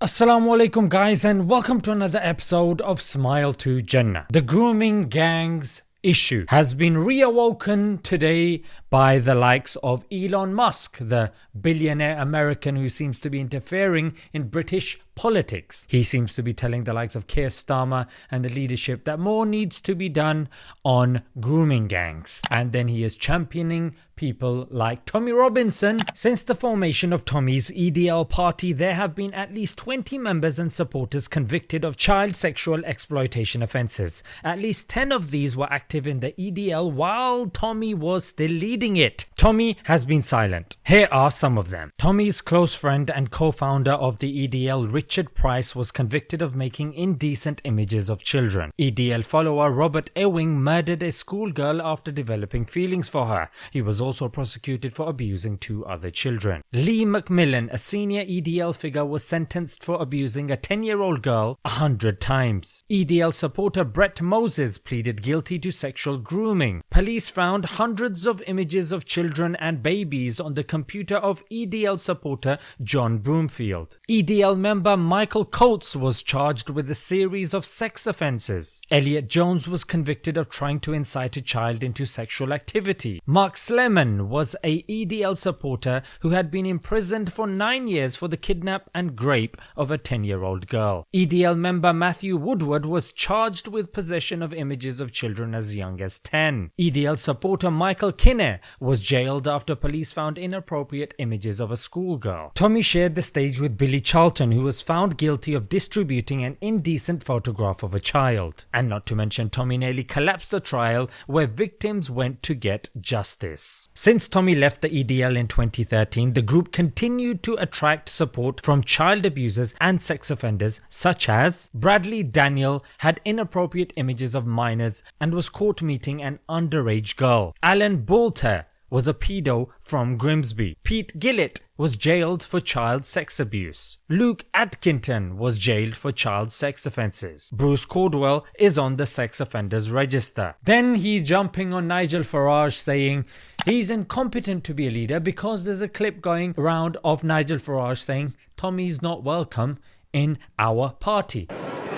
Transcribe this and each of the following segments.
Assalamu alaikum guys, and welcome to another episode of Smile to Jannah. The grooming gangs issue has been reawoken today by the likes of Elon Musk, the billionaire American who seems to be interfering in British politics. He seems to be telling the likes of Keir Starmer and the leadership that more needs to be done on grooming gangs. And then he is championing people like Tommy Robinson. Since the formation of Tommy's EDL party, there have been at least 20 members and supporters convicted of child sexual exploitation offences. At least 10 of these were active in the EDL while Tommy was still leading it. Tommy has been silent. Here are some of them. Tommy's close friend and co-founder of the EDL, Richard Price, was convicted of making indecent images of children. EDL follower Robert Ewing murdered a schoolgirl after developing feelings for her. He was also prosecuted for abusing 2 other children. Lee McMillan, a senior EDL figure, was sentenced for abusing a 10-year-old girl 100 times. EDL supporter Brett Moses pleaded guilty to sexual grooming. Police found hundreds of images of children and babies on the computer of EDL supporter John Broomfield. EDL member Michael Coates was charged with a series of sex offences. Elliot Jones was convicted of trying to incite a child into sexual activity. Mark Sleman was a EDL supporter who had been imprisoned for 9 years for the kidnap and rape of a 10-year-old girl. EDL member Matthew Woodward was charged with possession of images of children as young as 10. EDL supporter Michael Kinner was jailed after police found inappropriate images of a schoolgirl. Tommy shared the stage with Billy Charlton, who was found guilty of distributing an indecent photograph of a child. And not to mention, Tommy nearly collapsed the trial where victims went to get justice. Since Tommy left the EDL in 2013, the group continued to attract support from child abusers and sex offenders, such as Bradley Daniel had inappropriate images of minors and was caught meeting an underage girl. Alan Bolter was a pedo from Grimsby. Pete Gillett was jailed for child sex abuse. Luke Atkinson was jailed for child sex offences. Bruce Caldwell is on the sex offenders register. Then he jumping on Nigel Farage saying he's incompetent to be a leader because there's a clip going around of Nigel Farage saying Tommy's not welcome in our party.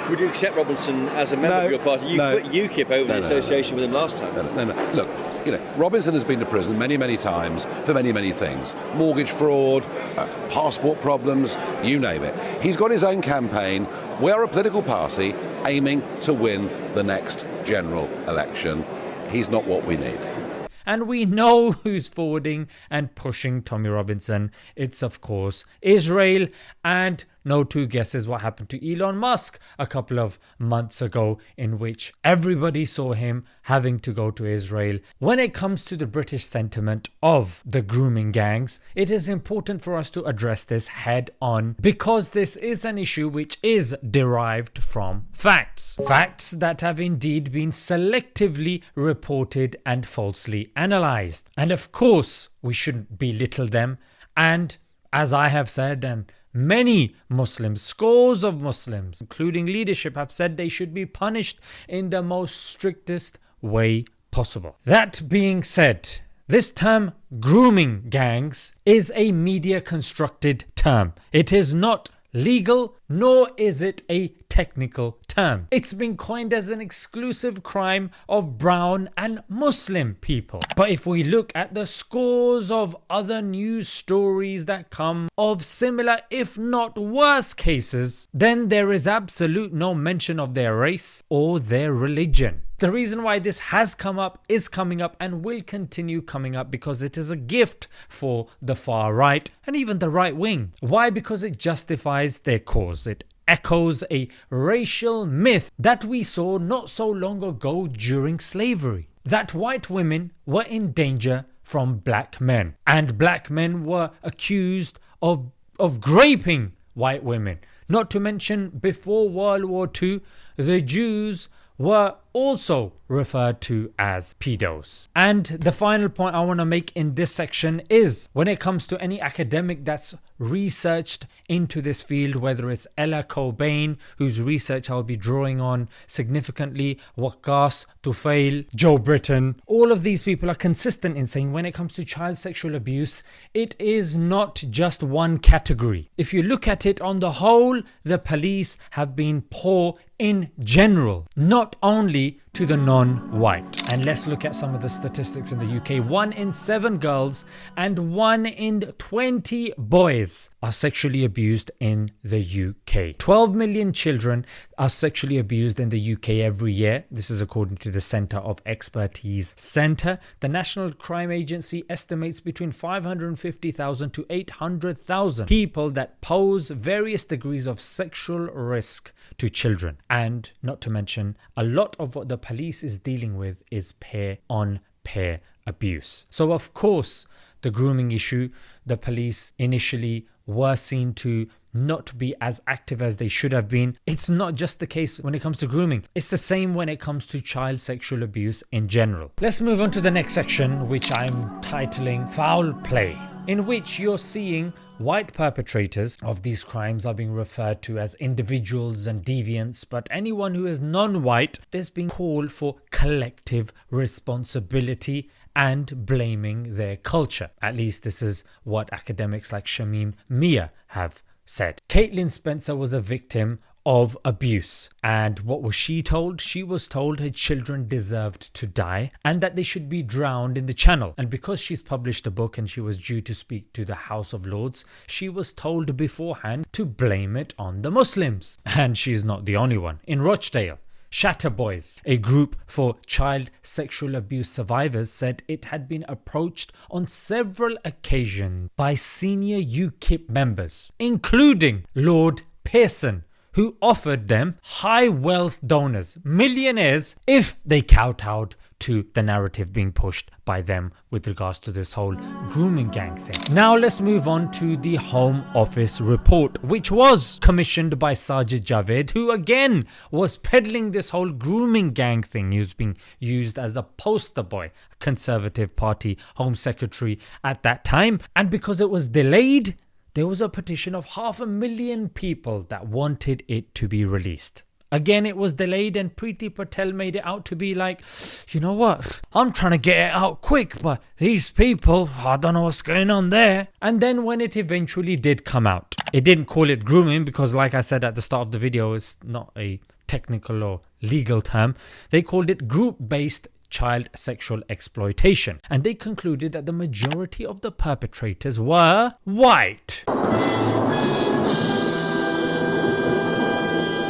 Would you accept Robinson as a member of your party? You quit UKIP over the association with him last time. No. Look, Robinson has been to prison many times for many things. Mortgage fraud, passport problems, you name it. He's got his own campaign. We are a political party aiming to win the next general election. He's not what we need. And we know who's forwarding and pushing Tommy Robinson. It's of course Israel, and no two guesses what happened to Elon Musk a couple of months ago, in which everybody saw him having to go to Israel. When it comes to the British sentiment of the grooming gangs, it is important for us to address this head on, because this is an issue which is derived from facts. Facts that have indeed been selectively reported and falsely analysed. And of course, we shouldn't belittle them. And as I have said, and many Muslims, scores of Muslims, including leadership, have said they should be punished in the most strictest way possible. That being said, this term grooming gangs is a media constructed term. It is not legal, nor is it a technical term. It's been coined as an exclusive crime of brown and Muslim people. But if we look at the scores of other news stories that come of similar, if not worse cases, then there is absolute no mention of their race or their religion. The reason why this has come up, is coming up, and will continue coming up because it is a gift for the far right and even the right wing. Why? Because it justifies their cause. It echoes a racial myth that we saw not so long ago during slavery, that white women were in danger from black men, and black men were accused of raping white women. Not to mention, before World War II, the Jews were also referred to as pedos. And the final point I want to make in this section is when it comes to any academic that's researched into this field, whether it's Ella Cobain, whose research I'll be drawing on significantly, Waqas, Tufail, Joe Britton, all of these people are consistent in saying when it comes to child sexual abuse, it is not just one category. If you look at it on the whole, the police have been poor in general, not only to the non-white. And let's look at some of the statistics in the UK. 1 in 7 girls and 1 in 20 boys are sexually abused in the UK. 12 million children are sexually abused in the UK every year. This is according to the Centre of Expertise Centre. The National Crime Agency estimates between 550,000 to 800,000 people that pose various degrees of sexual risk to children. And not to mention, a lot of what the police is dealing with is pair-on-pair abuse. So of course, the grooming issue, the police initially were seen to not be as active as they should have been. It's not just the case when it comes to grooming. It's the same when it comes to child sexual abuse in general. Let's move on to the next section, which I'm titling Foul Play, in which you're seeing white perpetrators of these crimes are being referred to as individuals and deviants, but anyone who is non-white, there's been call for collective responsibility and blaming their culture. At least this is what academics like Shamim Mia have said. Caitlin Spencer was a victim of abuse, and what was she told? She was told her children deserved to die and that they should be drowned in the Channel. And because she's published a book and she was due to speak to the House of Lords, she was told beforehand to blame it on the Muslims. And she's not the only one. In Rochdale, Shatter Boys, a group for child sexual abuse survivors, said it had been approached on several occasions by senior UKIP members, including Lord Pearson, who offered them high wealth donors, millionaires, if they kowtowed to the narrative being pushed by them with regards to this whole grooming gang thing. Now let's move on to the Home Office report, which was commissioned by Sajid Javed, who again was peddling this whole grooming gang thing. He was being used as a poster boy, Conservative Party Home Secretary at that time. And because it was delayed, there was a petition of 500,000 people that wanted it to be released. Again, it was delayed and Priti Patel made it out to be like, you know what, I'm trying to get it out quick, but these people, I don't know what's going on there. And then when it eventually did come out, it didn't call it grooming because, like I said at the start of the video, it's not a technical or legal term. They called it group-based child sexual exploitation, and they concluded that the majority of the perpetrators were white,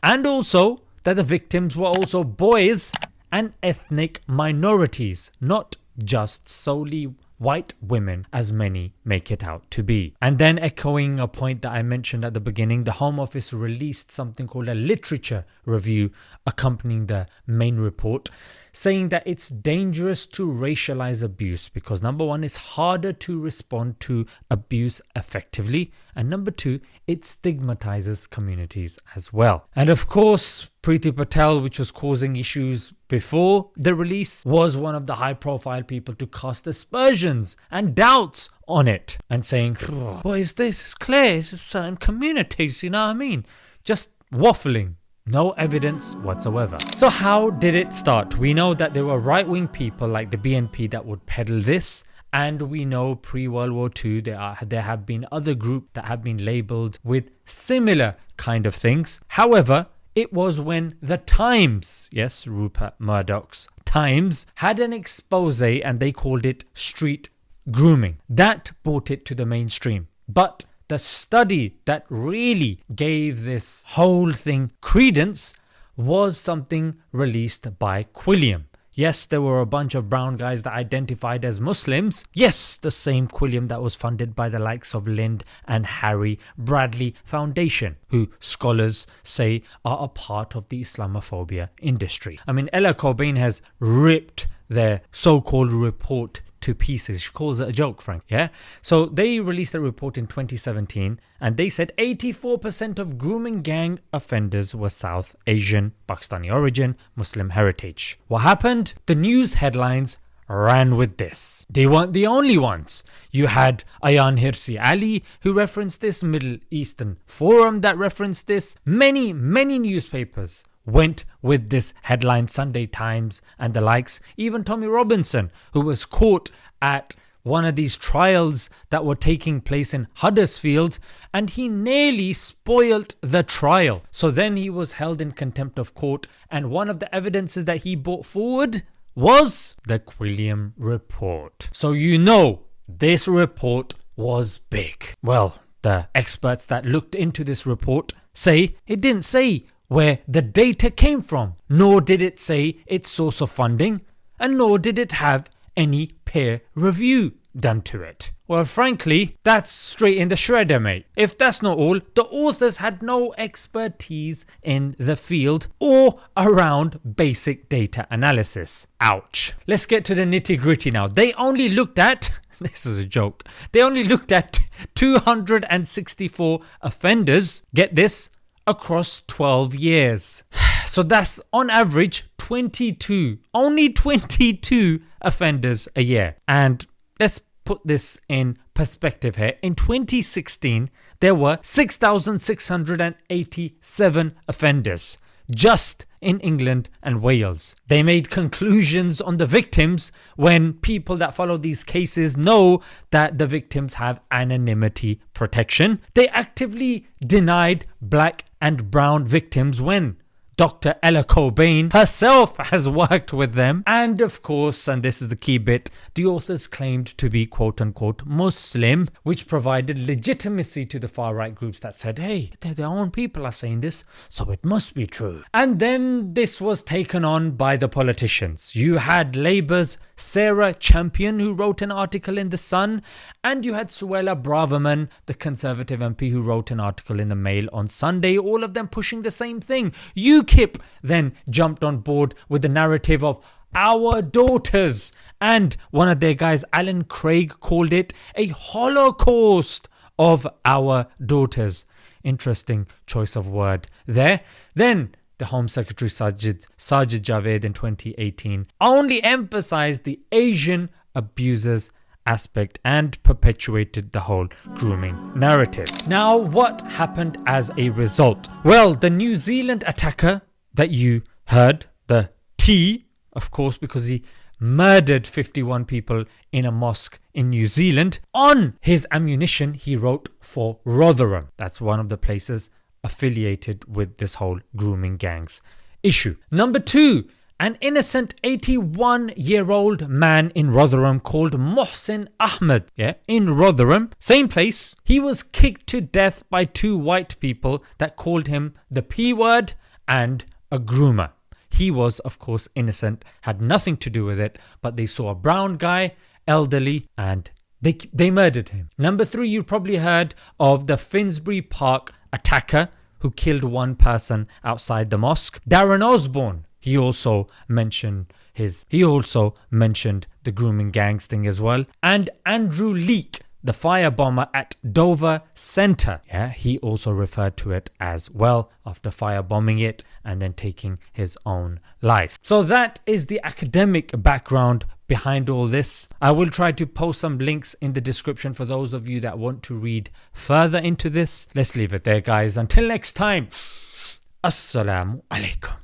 and also that the victims were also boys and ethnic minorities, not just solely white women as many make it out to be. And then, echoing a point that I mentioned at the beginning, the Home Office released something called a literature review accompanying the main report, saying that it's dangerous to racialize abuse because number one, it's harder to respond to abuse effectively, and number two, it stigmatizes communities as well. And of course, Priti Patel, which was causing issues before the release, was one of the high profile people to cast aspersions and doubts on it and saying, boys, this is clear, it's certain communities, you know what I mean? Just waffling. No evidence whatsoever. So how did it start? We know that there were right-wing people like the BNP that would peddle this, and we know pre-World War II there have been other groups that have been labelled with similar kind of things. However, it was when the Times, yes, Rupert Murdoch's Times, had an expose and they called it street grooming. That brought it to the mainstream. But the study that really gave this whole thing credence was something released by Quilliam. Yes, there were a bunch of brown guys that identified as Muslims. Yes, the same Quilliam that was funded by the likes of Lynd and Harry Bradley Foundation, who scholars say are a part of the Islamophobia industry. I mean, Ella Cobain has ripped their so-called report to pieces. She calls it a joke, Frank. Yeah. So they released a report in 2017 and they said 84% of grooming gang offenders were South Asian, Pakistani origin, Muslim heritage. What happened? The news headlines ran with this. They weren't the only ones. You had Ayan Hirsi Ali who referenced this, Middle Eastern Forum that referenced this. Many newspapers went with this headline, Sunday Times and the likes. Even Tommy Robinson, who was caught at one of these trials that were taking place in Huddersfield, and he nearly spoilt the trial. So then he was held in contempt of court, and one of the evidences that he brought forward was the Quilliam report. So you know this report was big. Well, the experts that looked into this report say it didn't say where the data came from, nor did it say its source of funding, and nor did it have any peer review done to it. Well, frankly, that's straight in the shredder, mate. If that's not all, the authors had no expertise in the field or around basic data analysis. Ouch. Let's get to the nitty gritty now. They only looked at, this is a joke, they only looked at 264 offenders, get this, across 12 years. So that's on average 22, only 22 offenders a year. And let's put this in perspective here. In 2016, there were 6,687 offenders just in England and Wales. They made conclusions on the victims when people that follow these cases know that the victims have anonymity protection. They actively denied black and brown victims when Dr. Ella Cobain herself has worked with them. And of course, and this is the key bit, the authors claimed to be quote-unquote Muslim, which provided legitimacy to the far-right groups that said, hey, their own people are saying this, so it must be true. And then this was taken on by the politicians. You had Labour's Sarah Champion, who wrote an article in The Sun, and you had Suella Braverman, the Conservative MP, who wrote an article in the Mail on Sunday, all of them pushing the same thing. UKIP then jumped on board with the narrative of our daughters, and one of their guys, Alan Craig, called it a holocaust of our daughters. Interesting choice of word there. Then the Home Secretary Sajid Javed in 2018 only emphasized the Asian abusers aspect and perpetuated the whole grooming narrative. Now, what happened as a result? Well, the New Zealand attacker that you heard, the T, of course, because he murdered 51 people in a mosque in New Zealand. On his ammunition, he wrote for Rotherham. That's one of the places affiliated with this whole grooming gangs issue. Number 2, an innocent 81-year-old man in Rotherham called Mohsin Ahmed, in Rotherham, same place. He was kicked to death by 2 white people that called him the P word and a groomer. He was, of course, innocent, had nothing to do with it, but they saw a brown guy, elderly, and they murdered him. Number 3, you probably heard of the Finsbury Park attacker who killed 1 person outside the mosque. Darren Osborne, he also mentioned the grooming gangs thing as well. And Andrew Leake, the firebomber at Dover Centre. He also referred to it as well after firebombing it and then taking his own life. So that is the academic background behind all this. I will try to post some links in the description for those of you that want to read further into this. Let's leave it there, guys. Until next time, Assalamu alaikum.